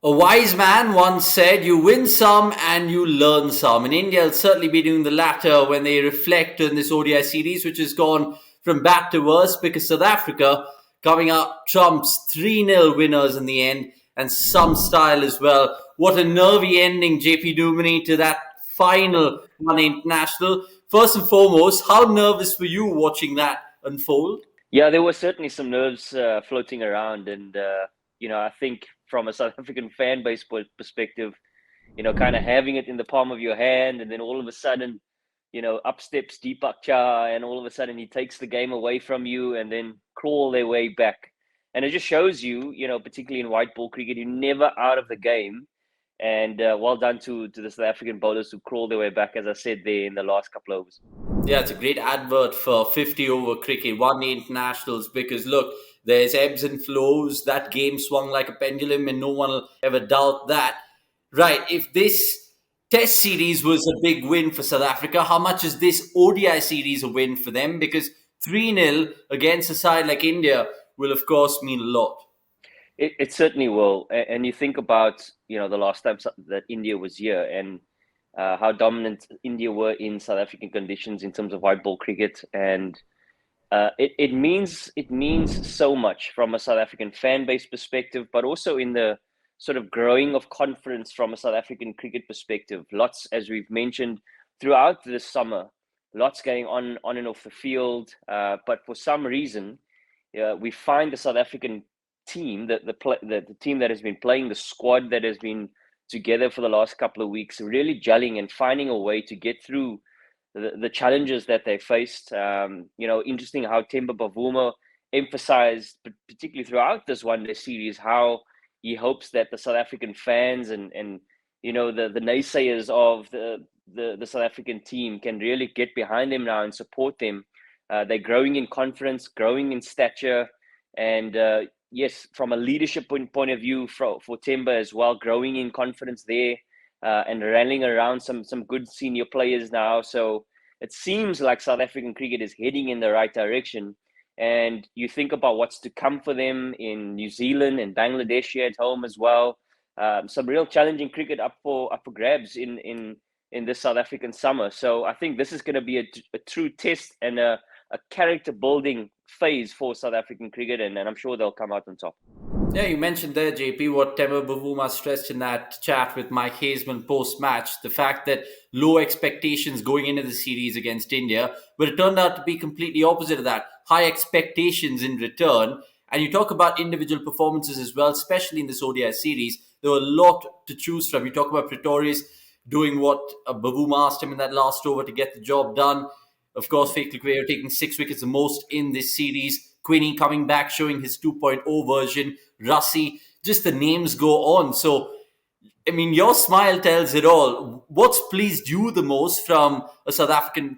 A wise man once said, "You win some and you learn some." And India will certainly be doing the latter when they reflect on this ODI series, which has gone from bad to worse because South Africa coming up trumps 3-0 winners in the end, and some style as well. What a nervy ending, JP Duminy, to that final one international. First and foremost, how nervous were you watching that unfold? Yeah, there were certainly some nerves floating around, and I think from a South African fan base perspective, kind of having it in the palm of your hand, and then all of a sudden, up steps Deepak Chah, and all of a sudden he takes the game away from you, and then crawl their way back, and it just shows you, particularly in white ball cricket, you're never out of the game. And well done to the South African bowlers who crawled their way back, as I said there in the last couple of overs. Yeah, it's a great advert for 50 over cricket, one day internationals, because look, there's ebbs and flows. That game swung like a pendulum, and no one will ever doubt that. Right, if this test series was a big win for South Africa, how much is this ODI series a win for them? Because 3-0 against a side like India will, of course, mean a lot. It certainly will. And you think about, the last time that India was here, and how dominant India were in South African conditions in terms of white ball cricket. And it means so much from a South African fan base perspective, but also in the sort of growing of confidence from a South African cricket perspective. Lots, as we've mentioned, throughout this summer, lots going on and off the field. But for some reason, we find the South African team, the team that has been playing, the squad that has been together for the last couple of weeks, really gelling and finding a way to get through the challenges that they faced. Interesting how Temba Bavuma emphasized, particularly throughout this one-day series, how he hopes that the South African fans and the naysayers of the South African team can really get behind them now and support them. They're growing in confidence, growing in stature, and yes, from a leadership point of view for Temba as well, growing in confidence there, and rallying around some good senior players now. So it seems like South African cricket is heading in the right direction. And you think about what's to come for them in New Zealand and Bangladesh here at home as well. Some real challenging cricket up for grabs in this South African summer. So I think this is going to be a true test and a character building phase for South African cricket, and I'm sure they'll come out on top. Yeah, you mentioned there, JP, what Temba Bavuma stressed in that chat with Mike Hazeman post-match, the fact that low expectations going into the series against India, but it turned out to be completely opposite of that. High expectations in return. And you talk about individual performances as well, especially in this ODI series. There were a lot to choose from. You talk about Pretorius doing what Bavuma asked him in that last over to get the job done. Of course, Fake Lequayo taking 6 wickets, the most in this series. Quinny coming back, showing his 2.0 version. Rassi, just the names go on. So, I mean, your smile tells it all. What's pleased you the most from a South African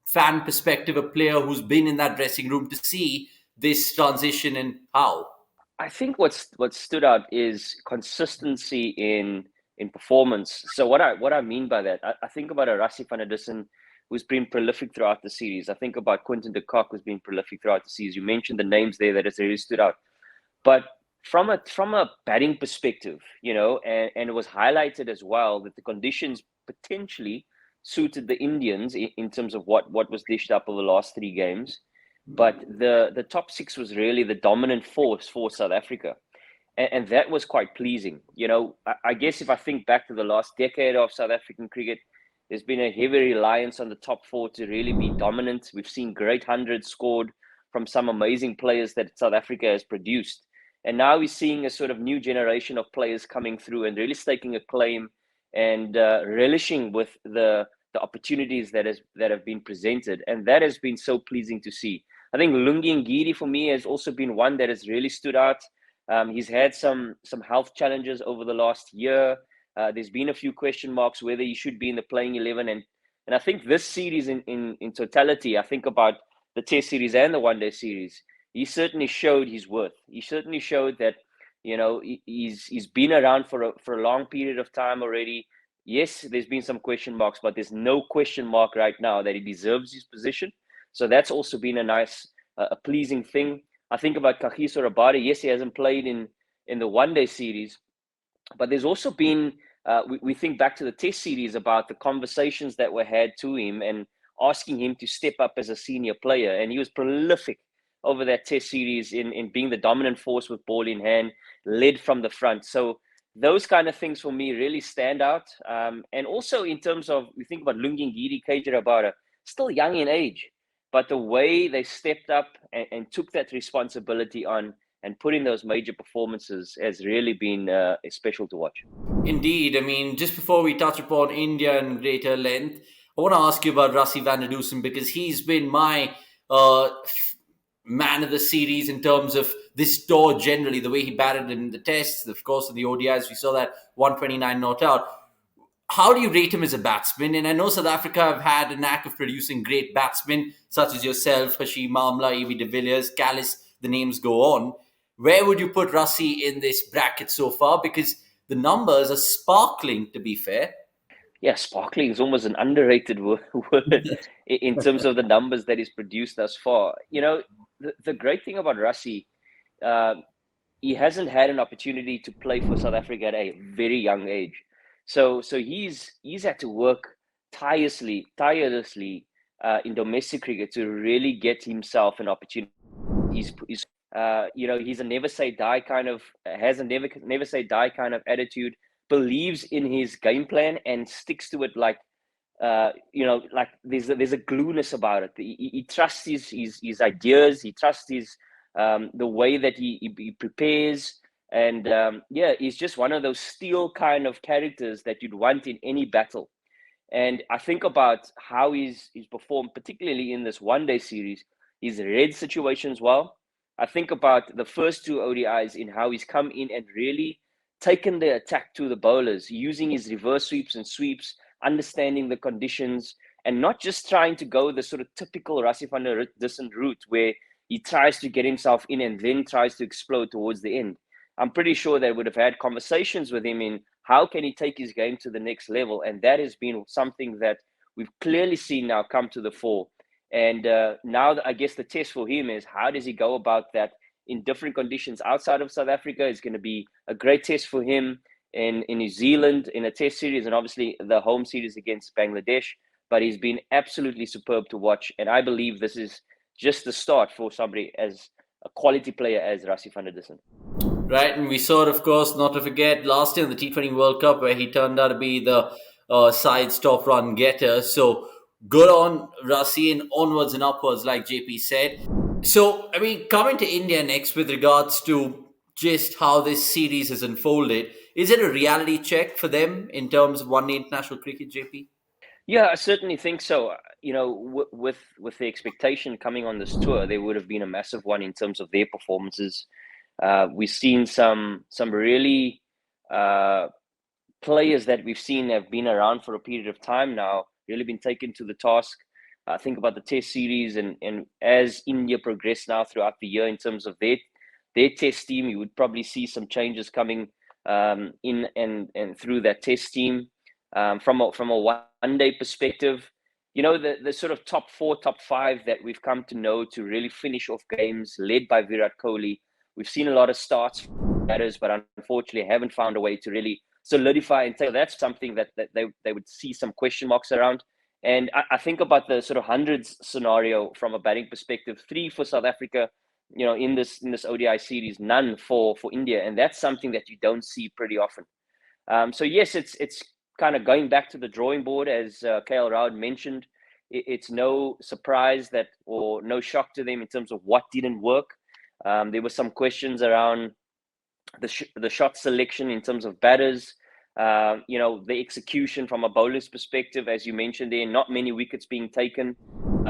fan perspective, a player who's been in that dressing room to see this transition and how? I think what stood out is consistency in performance. So what I mean by that, I think about a Rassie van der Dussen who's been prolific throughout the series. I think about Quinton de Kock who's been prolific throughout the series. You mentioned the names there that has really stood out. But from a batting perspective, and it was highlighted as well that the conditions potentially suited the Indians in terms of what was dished up over the last 3 games. But the top six was really the dominant force for South Africa. And that was quite pleasing. I guess if I think back to the last decade of South African cricket, there's been a heavy reliance on the top four to really be dominant. We've seen great hundreds scored from some amazing players that South Africa has produced. And now we're seeing a sort of new generation of players coming through and really staking a claim and relishing with the opportunities that have been presented. And that has been so pleasing to see. I think Lungi Ngidi for me has also been one that has really stood out. He's had some health challenges over the last year. There's been a few question marks whether he should be in the playing 11. And I think this series in totality, I think about the Test series and the One Day series, he certainly showed his worth. He certainly showed that, he's been around for a long period of time already. Yes, there's been some question marks, but there's no question mark right now that he deserves his position. So that's also been a nice, a pleasing thing. I think about Kagiso Rabada. Yes, he hasn't played in the One Day series, But there's also been, we think back to the test series about the conversations that were had to him and asking him to step up as a senior player. And he was prolific over that test series in being the dominant force with ball in hand, led from the front. So those kind of things for me really stand out. And also in terms of, we think about Lungi Ngidi, KJ Rabada, still young in age, but the way they stepped up and took that responsibility on and put in those major performances has really been special to watch. Indeed. I mean, just before we touch upon India in greater length, I want to ask you about Rassie van der Dusen, because he's been my man of the series in terms of this tour generally, the way he batted in the tests, of course, in the ODIs. We saw that 129 not out. How do you rate him as a batsman? And I know South Africa have had a knack of producing great batsmen, such as yourself, Hashim Amla, A.V. de Villiers, Callis, the names go on. Where would you put Rassie in this bracket so far? Because the numbers are sparkling, to be fair. Yeah, sparkling is almost an underrated word in terms of the numbers that he's produced thus far. You know, the great thing about Rassie, uh, he hasn't had an opportunity to play for South Africa at a very young age. So he's had to work tirelessly in domestic cricket to really get himself an opportunity. He's you know, he's a never say die kind of, has a never say die kind of attitude, believes in his game plan and sticks to it like, you know, like there's a glueness about it. He trusts his ideas. He trusts his the way that he prepares, and yeah, he's just one of those steel kind of characters that you'd want in any battle. And I think about how he's performed, particularly in this one-day series. He's read situations well. I think about the first two ODIs in how he's come in and really taken the attack to the bowlers, using his reverse sweeps and sweeps, understanding the conditions, and not just trying to go the sort of typical Rassie van der Dusen route where he tries to get himself in and then tries to explode towards the end. I'm pretty sure they would have had conversations with him in how can he take his game to the next level, and that has been something that we've clearly seen now come to the fore. And now I guess the test for him is how does he go about that in different conditions outside of South Africa. Is going to be a great test for him in New Zealand in a test series, and obviously the home series against Bangladesh. But he's been absolutely superb to watch, and I believe this is just the start for somebody as a quality player as Rassie van der Dusen. Right, and we saw it, of course, not to forget, last year in the T20 World Cup, where he turned out to be the side's top run getter. So good on Rassie, and onwards and upwards, like JP said. So, I mean, coming to India next with regards to just how this series has unfolded, is it a reality check for them in terms of one-day international cricket, JP? Yeah, I certainly think so. You know, with the expectation coming on this tour, there would have been a massive one in terms of their performances. We've seen some really players that we've seen have been around for a period of time now, really been taken to the task. Think about the Test series, and as India progress now throughout the year in terms of their Test team, you would probably see some changes coming in and through that Test team. From a one-day perspective, you know, the sort of top four, top five that we've come to know to really finish off games, led by Virat Kohli. We've seen a lot of starts batters, but unfortunately haven't found a way to really solidify and take. That's something that they would see some question marks around. And I think about the sort of hundreds scenario from a batting perspective: 3 for South Africa, you know, in this ODI series, none for India, and that's something that you don't see pretty often. So yes, it's kind of going back to the drawing board, as KL Raud mentioned. It's no surprise that, or no shock to them in terms of what didn't work. There were some questions around the shot selection in terms of batters. You know, the execution from a bowler's perspective, as you mentioned there, not many wickets being taken.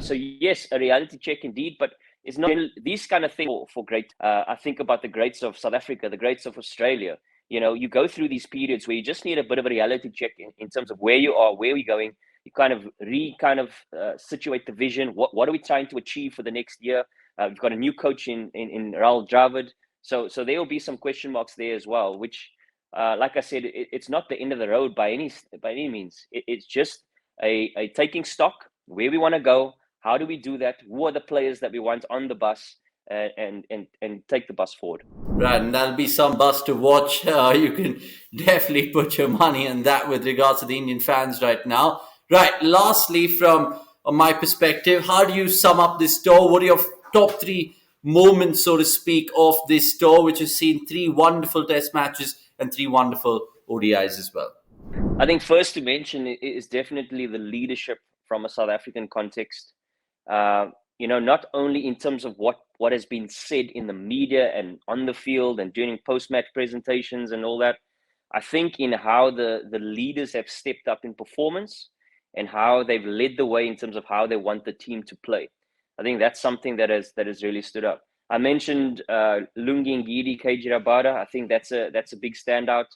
So yes, a reality check indeed, but it's not these kind of things for great. I think about the greats of South Africa, the greats of Australia. You know, you go through these periods where you just need a bit of a reality check in terms of where you are, where we're going. You kind of situate the vision. What are we trying to achieve for the next year? We've got a new coach in Rahul Dravid. So there will be some question marks there as well, which, like I said, it's not the end of the road by any means. It's just a taking stock, where we want to go, how do we do that, who are the players that we want on the bus, and take the bus forward. Right, and that'll be some bus to watch. You can definitely put your money on that with regards to the Indian fans right now. Right, lastly, from my perspective, how do you sum up this tour? What are your top three moments, so to speak, of this tour, which has seen three wonderful test matches and three wonderful ODIs as well? I think first to mention is definitely the leadership from a South African context. Not only in terms of what has been said in the media and on the field and during post-match presentations and all that. I think in how the leaders have stepped up in performance and how they've led the way in terms of how they want the team to play. I think that's something that has really stood out. I mentioned Lungi Ngidi, KG Rabada. I think that's a big standout.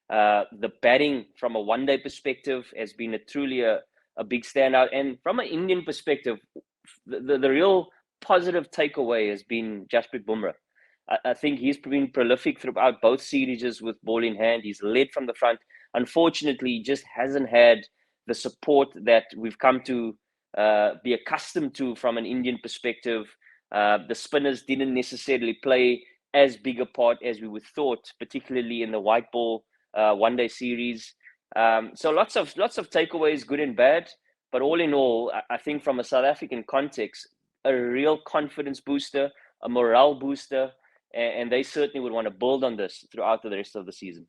The batting from a one-day perspective has been truly a big standout. And from an Indian perspective, the real positive takeaway has been Jasprit Bumrah. I think he's been prolific throughout both series with ball in hand. He's led from the front. Unfortunately, he just hasn't had the support that we've come to be accustomed to from an Indian perspective. The spinners didn't necessarily play as big a part as we would thought, particularly in the white ball one-day series. So lots of takeaways, good and bad. But all in all, I think from a South African context, a real confidence booster, a morale booster, and they certainly would want to build on this throughout the rest of the season.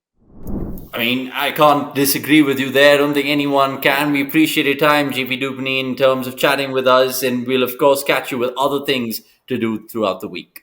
I mean, I can't disagree with you there. I don't think anyone can. We appreciate your time, JP Duminy, in terms of chatting with us, and we'll, of course, catch you with other things to do throughout the week.